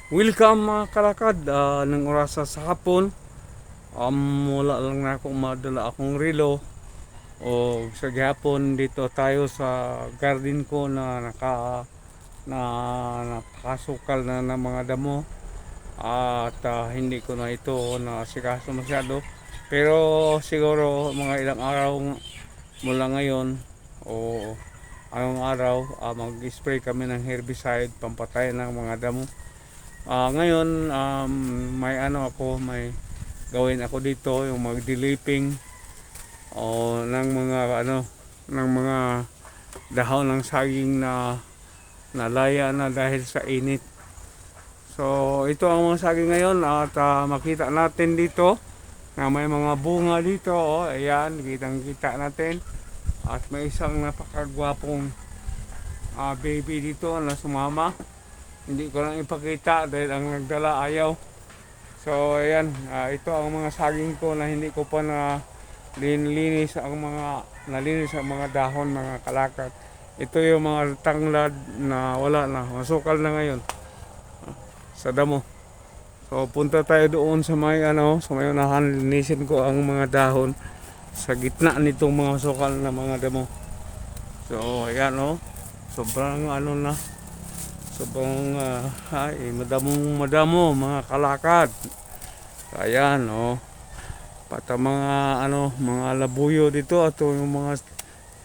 Welcome mga kalakad ng orasa sa hapon. Wala lang na akong madala akong relo. O sa gihapon dito tayo sa garden ko na nakasukal na ng mga damo. At hindi ko na ito nasikaso masyado. Pero siguro mga ilang araw mula ngayon o anong araw mag-spray kami ng herbicide pampatay ng mga damo. Ngayon may gawin ako dito yung mag-diliping ng mga ng mga dahon ng saging na nalaya na dahil sa init. So ito ang mga saging ngayon at makita natin dito na may mga bunga dito. Ayan, kitang-kita natin. At may isang napakagwapong baby dito na sumama. Hindi ko lang ipakita dahil ang nagdala ayaw. So ayan, ito ang mga saging ko na hindi ko pa nalinis ang mga dahon, mga kalakal. Ito yung mga tanglad na wala na, masukal na ngayon sa damo. So punta tayo doon sa may unahan, linisin ko ang mga dahon sa gitna nitong mga sukal na mga damo. So ayan sobrang sobrang madamo mga kalakad. Ayan pata mga labuyo dito at yung mga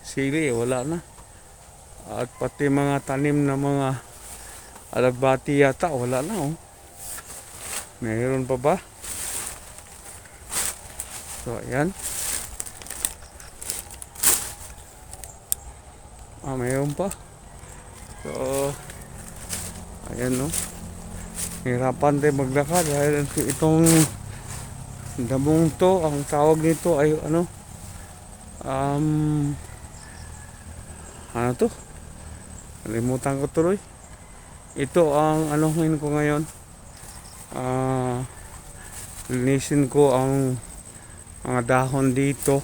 sili wala na. At pati mga tanim na mga alagbati yata wala na Mayroon pa ba? So ayan. Mayroon pa. So ayan hirapan tayo maglakad dahil itong damong to, ang tawag nito ay to? Kalimutan ko tuloy. Ito ang anuhin ko ngayon. Linisin ko ang mga dahon dito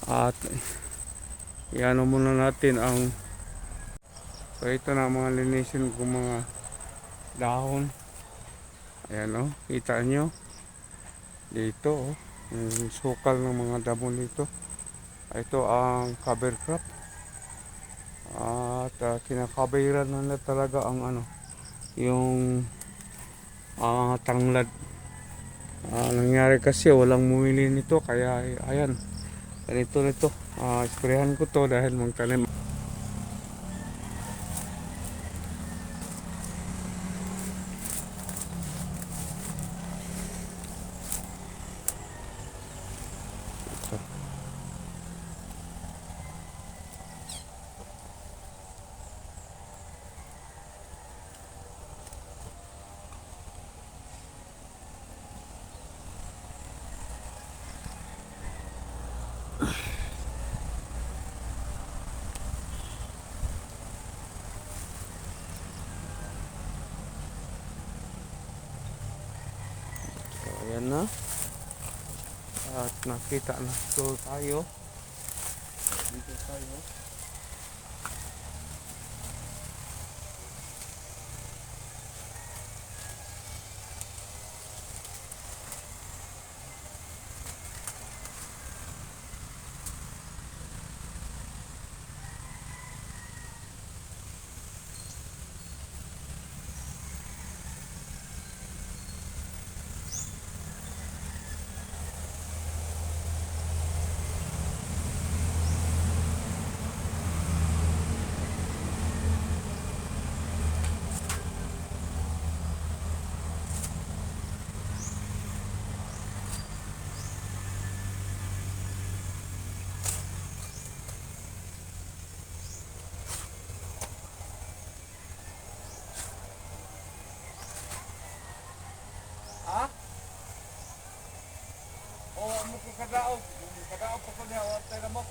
at iano muna natin so ito na mga linisin ko mga dahon. Ayan kita nyo dito yung sukal ng mga damo dito. Ito ang cover crop at kinakabayiran na talaga ang yung tanglad. Nangyari kasi walang bumili nito kaya ayan ganito nito. Isprehan ko to dahil magtanim. Ayan na. At nakita na ito tayo. Dito tayo. Mo ko kadaog pa ko niya tayo na mo.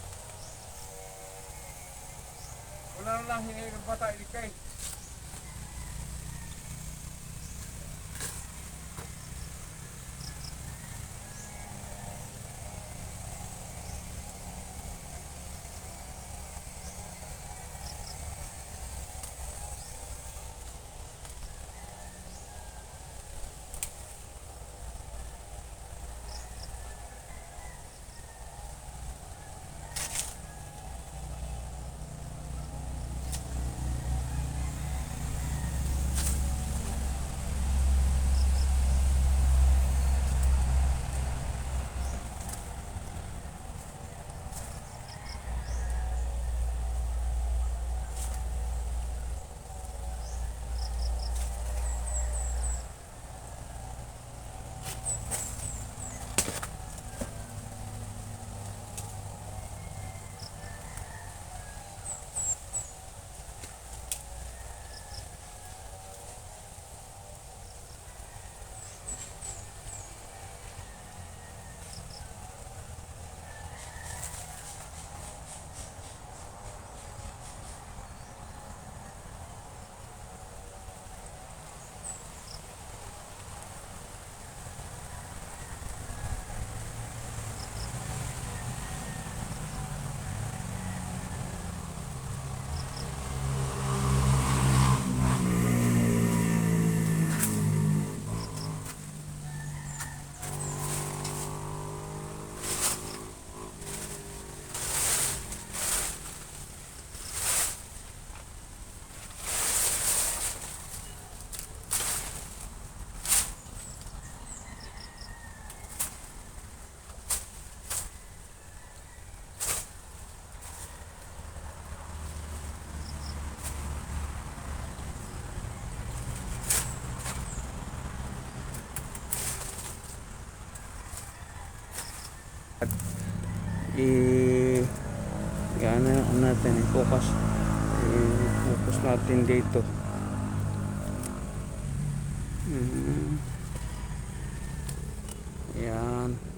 Wala na lang hingi ng bata ilikay. i yan natin i-focus natin dito. Yan.